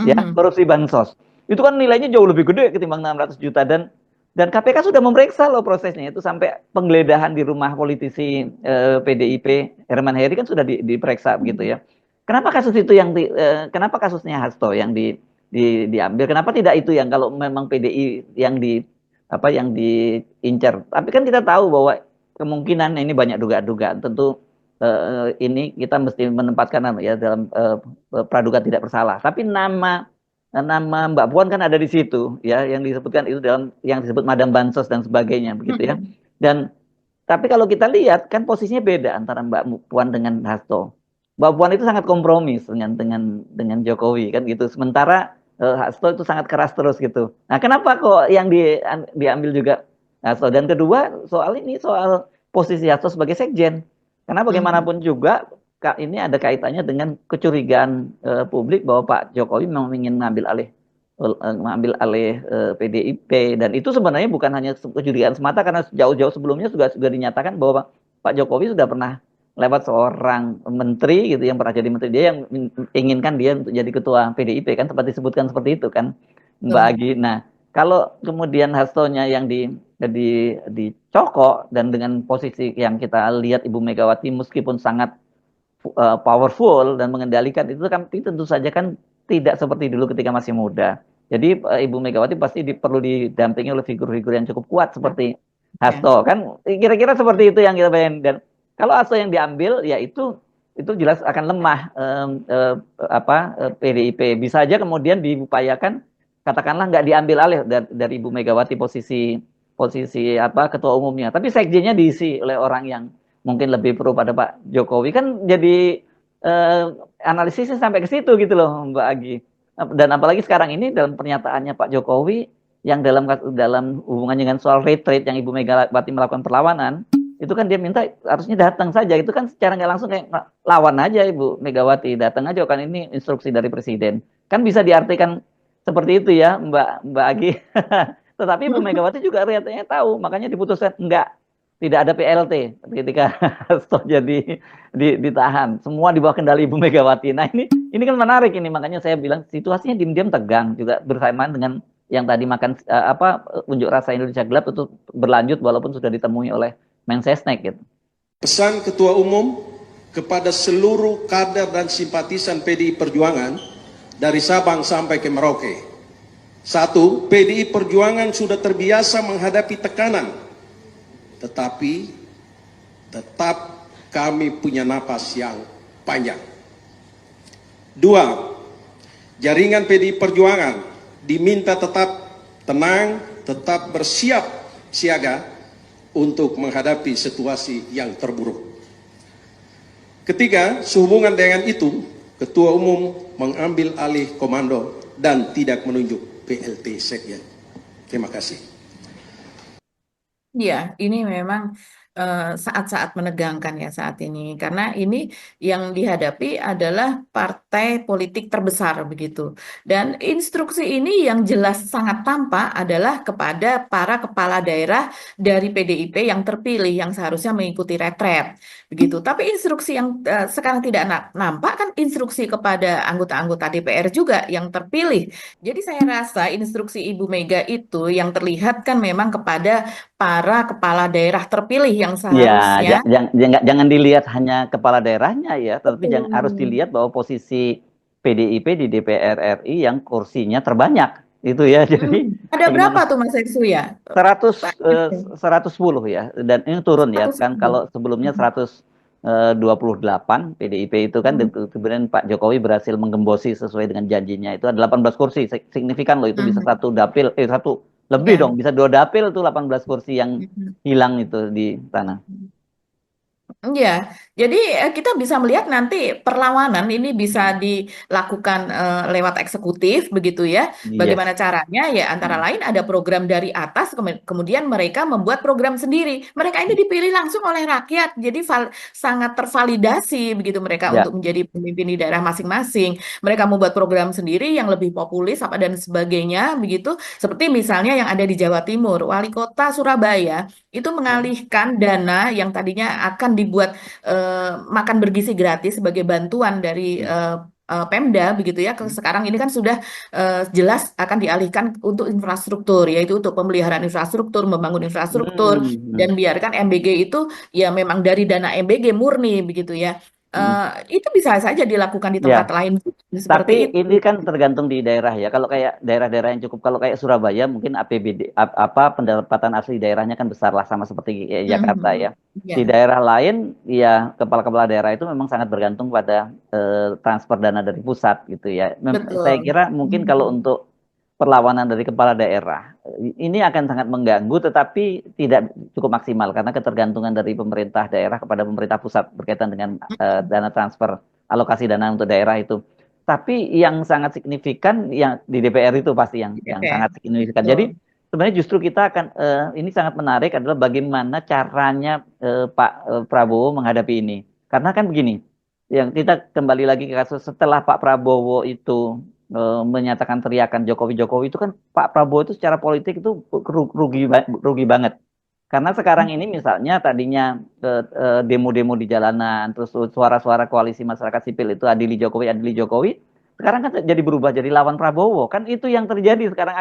ya korupsi bansos, itu kan nilainya jauh lebih gede ketimbang 600 juta dan KPK sudah memeriksa loh prosesnya itu sampai penggeledahan di rumah politisi PDIP Herman Heri kan sudah diperiksa begitu ya. Kenapa kasus itu kenapa kasusnya Hasto yang diambil? Kenapa tidak itu yang kalau memang PDI yang diincar? Tapi kan kita tahu bahwa kemungkinan ini banyak dugaan-dugaan. Tentu ini kita mesti menempatkan ya dalam praduga tidak bersalah. Tapi nama Mbak Puan kan ada di situ ya yang disebutkan itu dalam yang disebut Madam Bansos dan sebagainya begitu ya. Dan tapi kalau kita lihat kan posisinya beda antara Mbak Puan dengan Hasto. Mbak Puan itu sangat kompromis dengan Jokowi kan gitu. Sementara Hasto itu sangat keras terus gitu. Nah, kenapa kok yang diambil juga Hasto? Dan kedua, soal posisi Hasto sebagai sekjen. Karena bagaimanapun juga ini ada kaitannya dengan kecurigaan publik bahwa Pak Jokowi memang ingin mengambil alih PDIP dan itu sebenarnya bukan hanya kecurigaan semata karena jauh-jauh sebelumnya juga dinyatakan bahwa Pak Jokowi sudah pernah lewat seorang menteri gitu yang pernah jadi menteri dia yang inginkan dia untuk jadi ketua PDIP kan sempat disebutkan seperti itu kan Mbak Agi. Nah, kalau kemudian Hastonya yang dicokok dan dengan posisi yang kita lihat Ibu Megawati meskipun sangat powerful dan mengendalikan itu kan tentu saja kan tidak seperti dulu ketika masih muda. Jadi Ibu Megawati pasti perlu didampingi oleh figur-figur yang cukup kuat seperti Hasto kan kira-kira seperti itu yang kita bayangkan. Dan kalau Hasto yang diambil ya itu jelas akan lemah PDIP. Bisa aja kemudian diupayakan katakanlah nggak diambil alih dari Ibu Megawati posisi ketua umumnya, tapi sekjennya diisi oleh orang yang mungkin lebih pro pada Pak Jokowi kan jadi analisisnya sampai ke situ gitu loh Mbak Agi. Dan apalagi sekarang ini dalam pernyataannya Pak Jokowi yang dalam hubungannya dengan soal retreat yang Ibu Megawati melakukan perlawanan itu kan dia minta harusnya datang saja, itu kan secara nggak langsung kayak lawan aja Ibu Megawati, datang aja kan ini instruksi dari Presiden, kan bisa diartikan seperti itu ya Mbak Agi. Tetapi Ibu Megawati juga ternyata tahu, makanya diputuskan enggak, tidak ada PLT ketika Hasto ditahan. Semua di bawah kendali Ibu Megawati. Nah, ini kan menarik ini, makanya saya bilang situasinya diam-diam tegang juga bersamaan dengan yang tadi unjuk rasa Indonesia Gelap itu berlanjut walaupun sudah ditemui oleh Mensesnek gitu. Pesan Ketua Umum kepada seluruh kader dan simpatisan PDI Perjuangan dari Sabang sampai ke Merauke. 1. PDI Perjuangan sudah terbiasa menghadapi tekanan, tetapi tetap kami punya napas yang panjang. 2. Jaringan PDI Perjuangan diminta tetap tenang, tetap bersiap siaga untuk menghadapi situasi yang terburuk. 3. Sehubungan dengan itu, Ketua Umum mengambil alih komando dan tidak menunjuk PLT Sekjen. Terima kasih. Ya, ini memang saat-saat menegangkan ya saat ini, karena ini yang dihadapi adalah partai politik terbesar begitu. Dan instruksi ini yang jelas sangat tampak adalah kepada para kepala daerah dari PDIP yang terpilih yang seharusnya mengikuti retret begitu. Tapi instruksi yang sekarang tidak nampak kan instruksi kepada anggota-anggota DPR juga yang terpilih. Jadi saya rasa instruksi Ibu Mega itu yang terlihat kan memang kepada para kepala daerah terpilih yang Ya, seharusnya jangan dilihat hanya kepala daerahnya ya, tapi harus betul. dilihat bahwa posisi PDIP di DPR RI yang kursinya terbanyak itu ya. Jadi Ada berapa bagaimana tuh Mas Eksu ya? 100 Pak eh, Eksu? 110 ya, dan ini turun ya kan, 110. kalau sebelumnya 128 PDIP itu kan, Hmm. kemudian Pak Jokowi berhasil menggembosi sesuai dengan janjinya, itu ada 18 kursi, signifikan loh, itu bisa Hmm. satu dapil, satu lebih Ya. dong, bisa 2 dapil tuh 18 kursi yang Hmm. hilang itu di sana. Ya, jadi kita bisa melihat nanti perlawanan ini bisa dilakukan lewat eksekutif begitu ya. Yes. Bagaimana caranya? Ya antara lain ada program dari atas, kemudian mereka membuat program sendiri. Mereka ini dipilih langsung oleh rakyat, jadi sangat tervalidasi begitu mereka Ya. untuk menjadi pemimpin di daerah masing-masing. Mereka membuat program sendiri yang lebih populis apa dan sebagainya begitu. Seperti misalnya yang ada di Jawa Timur, Wali Kota Surabaya itu mengalihkan dana yang tadinya akan dibuat makan bergizi gratis sebagai bantuan dari Pemda begitu ya. Sekarang ini kan sudah jelas akan dialihkan untuk infrastruktur, yaitu untuk pemeliharaan infrastruktur, membangun infrastruktur, dan biarkan MBG itu ya memang dari dana MBG murni begitu ya. Itu bisa saja dilakukan di tempat Ya. lain Tapi seperti ini itu. kan tergantung di daerah ya. Kalau kayak daerah-daerah yang cukup, kalau kayak Surabaya mungkin APBD pendapatan asli daerahnya kan besar lah, sama seperti Jakarta ya. Di Ya. daerah lain ya kepala-kepala daerah itu memang sangat bergantung pada transfer dana dari pusat gitu ya. Saya Betul. kira mungkin kalau untuk perlawanan dari kepala daerah ini akan sangat mengganggu, tetapi tidak cukup maksimal karena ketergantungan dari pemerintah daerah kepada pemerintah pusat berkaitan dengan dana transfer, alokasi dana untuk daerah itu. Tapi yang sangat signifikan yang di DPR itu pasti yang DPR. sangat signifikan. Betul. Jadi sebenarnya justru kita akan ini sangat menarik adalah bagaimana caranya Pak Prabowo menghadapi ini. Karena kan begini, yang kita kembali lagi ke kasus setelah Pak Prabowo itu menyatakan teriakan Jokowi itu kan, Pak Prabowo itu secara politik itu rugi banget. Karena sekarang ini misalnya tadinya demo-demo di jalanan, terus suara-suara koalisi masyarakat sipil itu adili Jokowi, sekarang kan jadi berubah jadi lawan Prabowo. Kan itu yang terjadi sekarang,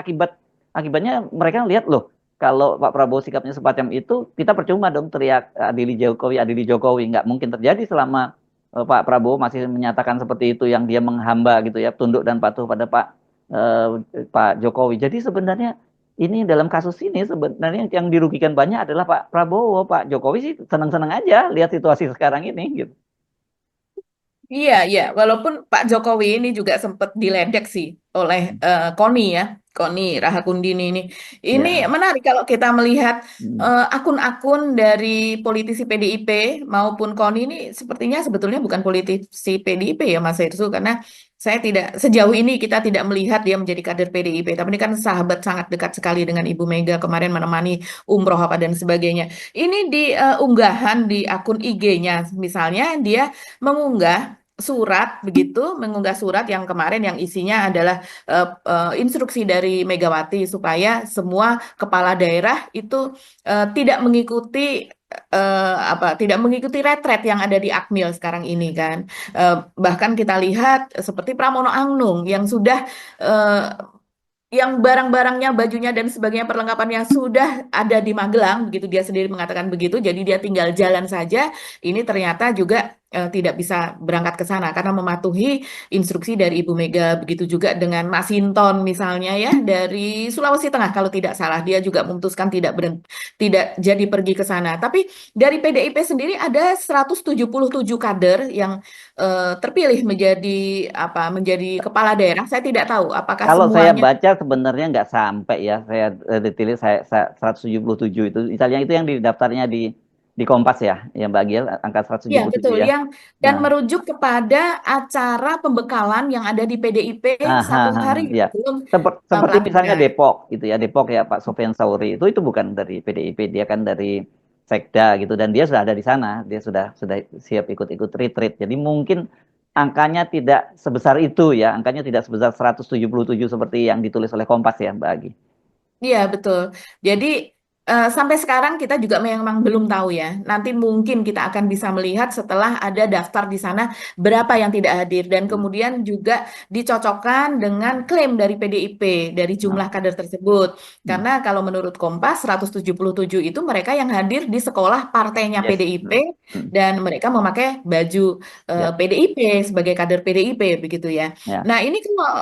akibatnya mereka lihat loh, kalau Pak Prabowo sikapnya semacam itu, kita percuma dong teriak adili Jokowi, nggak mungkin terjadi selama Pak Prabowo masih menyatakan seperti itu, yang dia menghamba gitu ya, tunduk dan patuh pada Pak Jokowi. Jadi sebenarnya ini dalam kasus ini sebenarnya yang dirugikan banyak adalah Pak Prabowo. Pak Jokowi sih senang-senang aja lihat situasi sekarang ini gitu. Iya, walaupun Pak Jokowi ini juga sempat diledek sih oleh Koni ya, Koni Rahakundini ini. Ini Ya. menarik kalau kita melihat akun-akun dari politisi PDIP maupun Koni ini sepertinya sebetulnya bukan politisi PDIP ya Mas Irsu, karena saya sejauh ini kita tidak melihat dia menjadi kader PDIP, tapi ini kan sahabat sangat dekat sekali dengan Ibu Mega, kemarin menemani umroh apa dan sebagainya. Ini di unggahan di akun IG-nya misalnya dia mengunggah surat begitu, mengunggah surat yang kemarin yang isinya adalah instruksi dari Megawati supaya semua kepala daerah itu tidak mengikuti tidak mengikuti retret yang ada di Akmil sekarang ini kan. Bahkan kita lihat seperti Pramono Anung yang sudah eh, yang barang-barangnya, bajunya dan sebagainya, perlengkapannya sudah ada di Magelang, begitu dia sendiri mengatakan begitu, jadi dia tinggal jalan saja. Ini ternyata juga tidak bisa berangkat ke sana karena mematuhi instruksi dari Ibu Mega. Begitu juga dengan Masinton misalnya ya dari Sulawesi Tengah kalau tidak salah, dia juga memutuskan tidak jadi pergi ke sana. Tapi dari PDIP sendiri ada 177 kader yang terpilih menjadi kepala daerah. Saya tidak tahu apakah Kalau saya semuanya. baca sebenarnya nggak sampai ya, saya detailnya saya 177 itu. Misalnya itu yang di daftarnya di Kompas ya, yang Mbak Giel, angka Ya, 177 betul. ya. Dan Nah, merujuk kepada acara pembekalan yang ada di PDIP satu hari ya. sebelum Seperti misalnya pelantikan. Depok gitu ya, Depok ya Pak Sofyan Sauri itu bukan dari PDIP, dia kan dari Sekda gitu dan dia sudah ada di sana, dia sudah siap ikut-ikut retreat. Jadi mungkin angkanya tidak sebesar itu ya, angkanya tidak sebesar 177 seperti yang ditulis oleh Kompas ya Mbak Agi. Iya, betul. Jadi sampai sekarang kita juga memang belum tahu ya. Nanti mungkin kita akan bisa melihat setelah ada daftar di sana berapa yang tidak hadir dan kemudian juga dicocokkan dengan klaim dari PDIP dari jumlah kader tersebut. Karena kalau menurut Kompas 177 itu mereka yang hadir di sekolah partainya Yes. PDIP dan mereka memakai baju Ya. PDIP sebagai kader PDIP begitu ya. Ya. Nah, ini kalau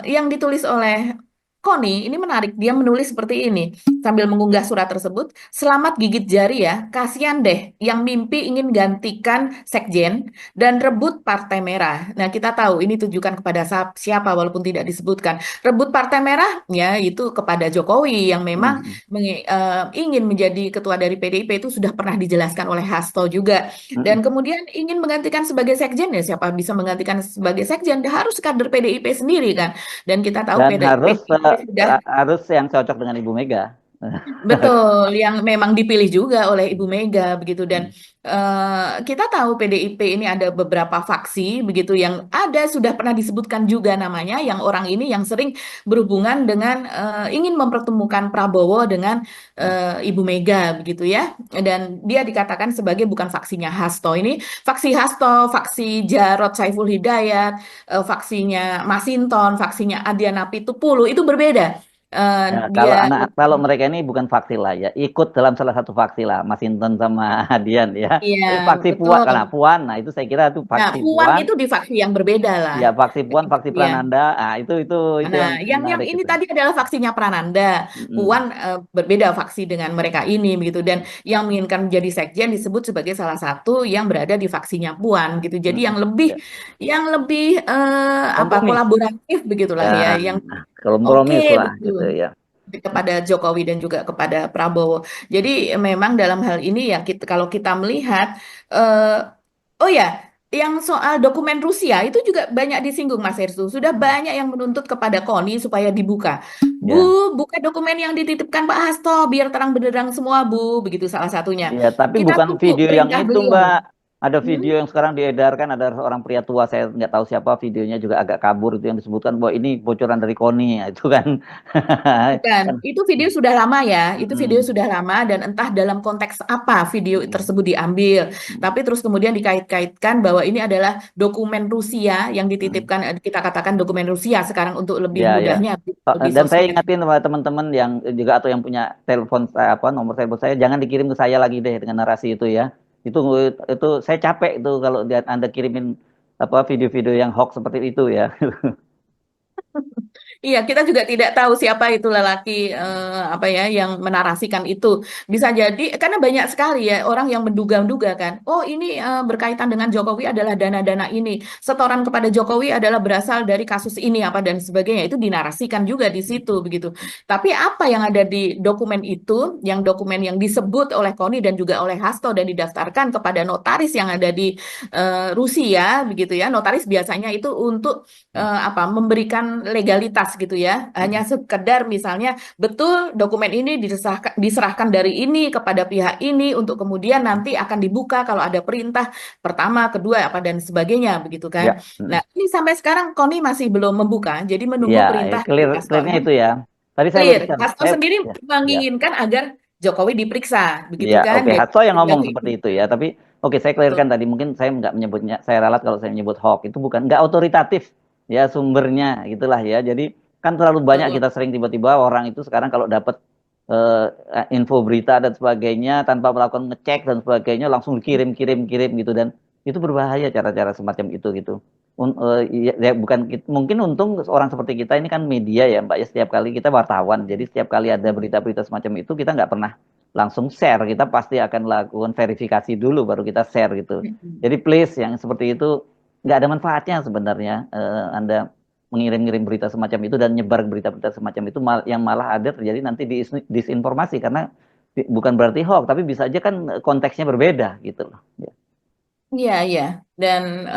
yang ditulis oleh Koni ini menarik, dia menulis seperti ini sambil mengunggah surat tersebut. Selamat gigit jari ya, kasihan deh yang mimpi ingin gantikan sekjen dan rebut Partai Merah. Nah kita tahu ini tujukan kepada siapa walaupun tidak disebutkan. Rebut Partai Merah ya itu kepada Jokowi yang memang ingin menjadi ketua dari PDIP itu sudah pernah dijelaskan oleh Hasto juga. Dan kemudian ingin menggantikan sebagai sekjen ya siapa bisa menggantikan sebagai sekjen? Dia harus kader PDIP sendiri kan. Dan kita tahu Dan PDIP harus yang cocok dengan Ibu Mega. betul, yang memang dipilih juga oleh Ibu Mega begitu dan kita tahu PDIP ini ada beberapa faksi begitu yang ada sudah pernah disebutkan juga namanya yang orang ini yang sering berhubungan dengan ingin mempertemukan Prabowo dengan Ibu Mega begitu ya dan dia dikatakan sebagai bukan faksinya Hasto ini faksi Hasto, faksi Jarod Saiful Hidayat, faksinya Masinton, faksinya Adiana Pitupulu itu berbeda. Ya, kalau mereka ini bukan faksi lah ya, ikut dalam salah satu faksi lah, Masinton sama Hadian ya. Iya, Faksi betul. Puan, nah itu saya kira itu Nah, faksi Puan itu di faksi yang berbeda lah. Ya, faksi Puan, faksi Iya. Prananda, nah itu Nah, yang menarik ini itu. tadi adalah faksinya Prananda. Puan berbeda faksi dengan mereka ini begitu dan yang menginginkan menjadi sekjen disebut sebagai salah satu yang berada di faksinya Puan gitu. Jadi yang lebih kolaboratif begitulah ya, yang kompromis oke, lah betul. gitu ya. Kepada Jokowi dan juga kepada Prabowo. Jadi memang dalam hal ini ya kalau kita melihat oh ya yang soal dokumen Rusia itu juga banyak disinggung Mas Hersu. Sudah banyak yang menuntut kepada Koni supaya dibuka. Bu, buka dokumen yang dititipkan Pak Hasto biar terang benderang semua, Bu. Begitu salah satunya. Iya, tapi Kita bukan tunggu video yang perintah itu, beliau. Mbak. Ada video yang sekarang diedarkan, ada seorang pria tua, saya nggak tahu siapa, videonya juga agak kabur itu yang disebutkan bahwa ini bocoran dari Koni, ya, itu kan. Bukan, itu video sudah lama ya, itu video sudah lama dan entah dalam konteks apa video tersebut diambil. Tapi terus kemudian dikait-kaitkan bahwa ini adalah dokumen Rusia yang dititipkan, kita katakan dokumen Rusia sekarang untuk lebih Ya, mudahnya. Lebih dan saya sosmed. ingatin sama teman-teman yang juga atau yang punya telepon nomor telepon saya, jangan dikirim ke saya lagi deh dengan narasi itu ya. Itu saya capek itu kalau Anda kirimin video-video yang hoax seperti itu ya. Iya, kita juga tidak tahu siapa itu lelaki yang menarasikan itu. Bisa jadi karena banyak sekali ya orang yang menduga-duga kan. Oh, ini berkaitan dengan Jokowi adalah dana-dana ini. Setoran kepada Jokowi adalah berasal dari kasus ini apa dan sebagainya. Itu dinarasikan juga di situ begitu. Tapi apa yang ada di dokumen itu, yang dokumen yang disebut oleh Koni dan juga oleh Hasto dan didaftarkan kepada notaris yang ada di Rusia begitu ya. Notaris biasanya itu untuk memberikan legalitas gitu ya. Hanya sekedar misalnya betul dokumen ini diserahkan dari ini kepada pihak ini untuk kemudian nanti akan dibuka kalau ada perintah pertama, kedua apa dan sebagainya begitu Ya, kan. Nah, ini sampai sekarang KONI masih belum membuka. Jadi menunggu ya, perintah dari clearnya Hastonya. itu ya. Tadi saya Clear. luruskan, Hasto saya sendiri ya, ya. menginginkan agar Jokowi diperiksa begitu Ya, kan. oke. Jadi Hasto yang ngomong sejauh seperti ini. itu ya. Tapi oke, saya clearkan tadi. Mungkin saya nggak menyebutnya, saya ralat kalau saya menyebut hoax. Itu bukan, nggak otoritatif ya sumbernya, gitulah ya. Jadi kan terlalu banyak Betul. kita sering tiba-tiba orang itu sekarang kalau dapat eh, info berita dan sebagainya tanpa melakukan ngecek dan sebagainya langsung kirim gitu, dan itu berbahaya cara-cara semacam itu gitu. Ya, bukan mungkin untung orang seperti kita ini kan media ya Mbak ya, setiap kali kita wartawan, jadi setiap kali ada berita-berita semacam itu kita nggak pernah langsung share, kita pasti akan lakukan verifikasi dulu baru kita share gitu. Jadi please yang seperti itu nggak ada manfaatnya sebenarnya, Anda mengirim-ngirim berita semacam itu dan nyebar berita-berita semacam itu, yang malah ada terjadi nanti disinformasi, karena bukan berarti hoax tapi bisa aja kan konteksnya berbeda gitu loh. Ya. Iya, iya. Dan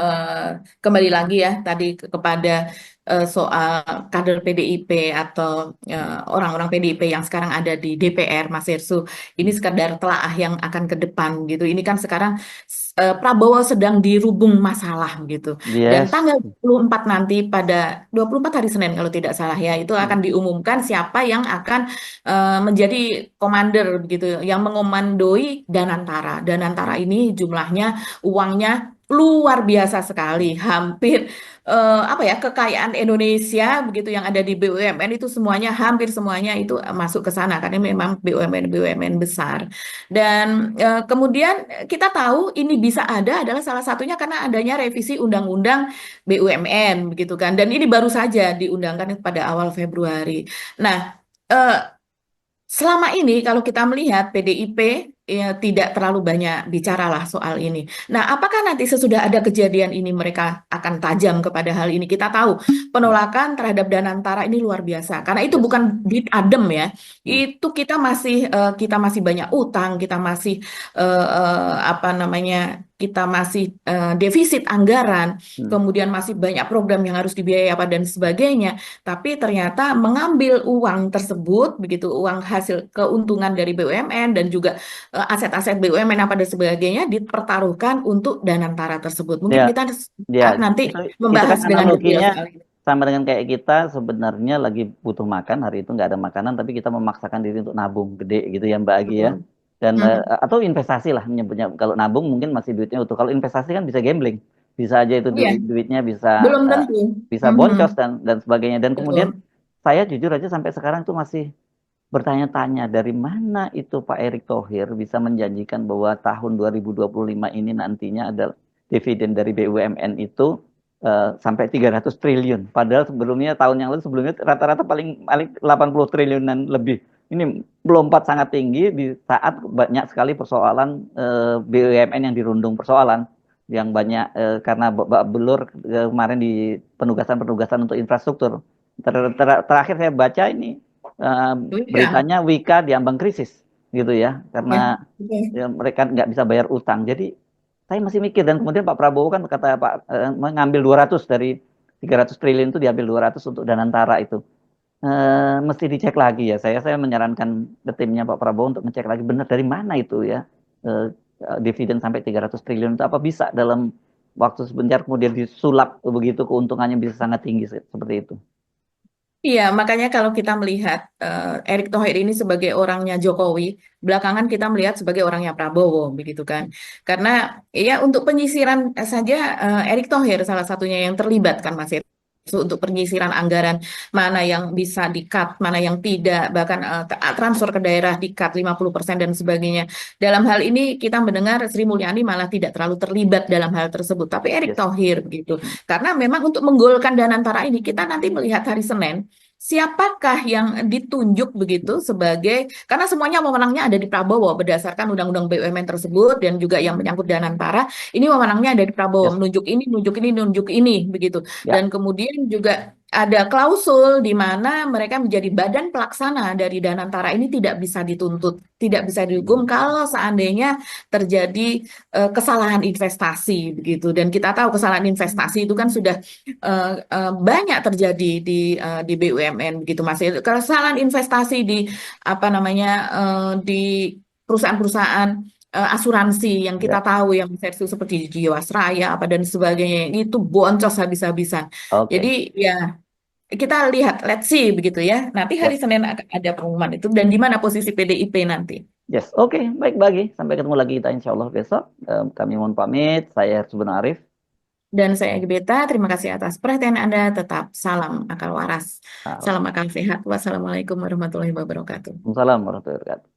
kembali lagi ya tadi kepada soal kader PDIP atau orang-orang PDIP yang sekarang ada di DPR, Mas Hersu. Ini sekedar telaah yang akan ke depan gitu. Ini kan sekarang Prabowo sedang dirubung masalah gitu. Dan Yes. tanggal 24 nanti pada 24 hari Senin kalau tidak salah ya, itu akan diumumkan siapa yang akan menjadi komander begitu, yang mengomandoi Danantara. Danantara ini jumlahnya uangnya luar biasa sekali, hampir apa ya, kekayaan Indonesia begitu yang ada di BUMN itu semuanya, hampir semuanya itu masuk ke sana karena memang BUMN besar. Dan kemudian kita tahu ini bisa ada adalah salah satunya karena adanya revisi Undang-Undang BUMN begitu kan, dan ini baru saja diundangkan pada awal Februari. Nah, eh, selama ini kalau kita melihat PDIP ya, tidak terlalu banyak bicara lah soal ini. Nah, apakah nanti sesudah ada kejadian ini mereka akan tajam kepada hal ini? Kita tahu penolakan terhadap Danantara ini luar biasa karena itu Yes. bukan duit adem ya. Itu kita masih banyak utang, kita masih apa namanya? Kita masih defisit anggaran, kemudian masih banyak program yang harus dibiayai apa dan sebagainya. Tapi ternyata mengambil uang tersebut, begitu uang hasil keuntungan dari BUMN dan juga aset-aset BUMN apa dan sebagainya dipertaruhkan untuk Danantara tersebut. Mungkin Ya, kita ya, nanti itu membahas kan dengan detail analoginya soal ini. sama dengan kayak kita sebenarnya lagi butuh makan, hari itu nggak ada makanan tapi kita memaksakan diri untuk nabung gede gitu ya Mbak Agi ya. Betul. Dan Mhm. atau investasi lah menyebutnya. Kalau nabung mungkin masih duitnya utuh. Kalau investasi kan bisa gambling, bisa aja itu Iya, duitnya bisa belum tentu. bisa boncos dan sebagainya. Dan kemudian Betul. saya jujur aja sampai sekarang tuh masih bertanya-tanya dari mana itu Pak Erick Thohir bisa menjanjikan bahwa tahun 2025 ini nantinya ada dividen dari BUMN itu sampai 300 triliun. Padahal sebelumnya tahun yang lalu sebelumnya rata-rata paling 80 triliunan lebih. Ini melompat sangat tinggi di saat banyak sekali persoalan BUMN yang dirundung persoalan yang banyak karena babak belur kemarin di penugasan-penugasan untuk infrastruktur. Terakhir saya baca ini Iya. beritanya Wika diambang krisis gitu ya, karena Oke. ya, mereka nggak bisa bayar utang. Jadi saya masih mikir, dan kemudian Pak Prabowo kan kata Pak mengambil 200 dari 300 triliun itu, diambil 200 untuk Danantara itu. Mesti dicek lagi ya. Saya menyarankan ke timnya Pak Prabowo untuk ngecek lagi benar dari mana itu ya. Dividen sampai 300 triliun itu apa bisa dalam waktu sebentar kemudian disulap begitu, keuntungannya bisa sangat tinggi seperti itu. Iya, makanya kalau kita melihat Erick Thohir ini sebagai orangnya Jokowi, belakangan kita melihat sebagai orangnya Prabowo, begitu kan? Karena ya untuk penyisiran saja Erick Thohir salah satunya yang terlibat kan Mas Heru, untuk penyisiran anggaran mana yang bisa di-cut, mana yang tidak, bahkan transfer ke daerah di-cut 50% dan sebagainya. Dalam hal ini kita mendengar Sri Mulyani malah tidak terlalu terlibat dalam hal tersebut, tapi Erick Yes. Thohir begitu. Karena memang untuk menggolkan Danantara ini kita nanti melihat hari Senin siapakah yang ditunjuk begitu sebagai, karena semuanya wewenangnya ada di Prabowo berdasarkan undang-undang BUMN tersebut dan juga yang menyangkut Danantara ini wewenangnya ada di Prabowo, Yes. menunjuk ini, nunjuk ini, nunjuk ini begitu. Ya. Dan kemudian juga ada klausul di mana mereka menjadi badan pelaksana dari Danantara ini tidak bisa dituntut, tidak bisa dihukum kalau seandainya terjadi kesalahan investasi begitu. Dan kita tahu kesalahan investasi itu kan sudah banyak terjadi di BUMN begitu Mas. Kesalahan investasi di apa namanya di perusahaan-perusahaan asuransi yang kita tahu yang versus seperti Jiwasraya apa dan sebagainya itu boncos habis-habisan. Oke. Jadi ya kita lihat, let's see begitu ya. Nanti hari Yes. Senin akan ada pengumuman itu dan di mana posisi PDIP nanti. Yes, oke, baik Bagi. Sampai ketemu lagi kita insya Allah besok. Kami mohon pamit. Saya Subhan Arif. Dan saya Beta, terima kasih atas perhatian Anda. Tetap salam akal waras. Salam akal sehat. Wassalamualaikum warahmatullahi wabarakatuh. Waalaikumsalam warahmatullahi wabarakatuh.